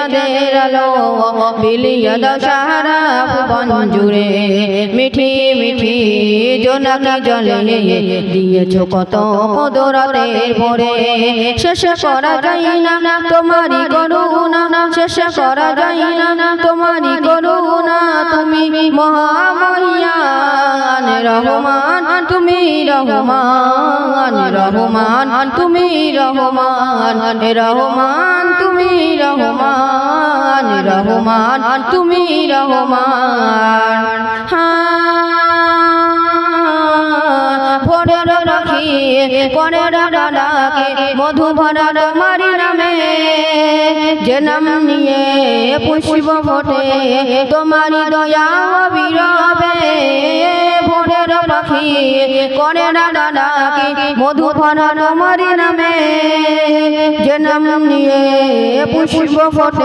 চাঁদের আলো বিলিয়ে দাও সারা ভুবন জুড়ে মিঠি মিঠি জোনাকি জলে দিয়েছো কত কদরাতের ভরে শেষ করা যায় না তোমারই করুণা শেষ করা যায় না তোমারই করুণা তুমি মহামহিয়ান রহমান তুমি রহমান রহমান তুমি রহমান রহমান তুমি রহমান রহমান তুমি রহমান ভোরের রাখি পরের ডাকে মধু ভরা তোমারি নামে যে নাম নিয়ে পুষ্প ফোটে তোমারি দয়া বিরবে ভোরের রাখি পরের ডাকে মধু ভরা তোমারি নামে যে নাম নিয়ে পুষ্প ফোটে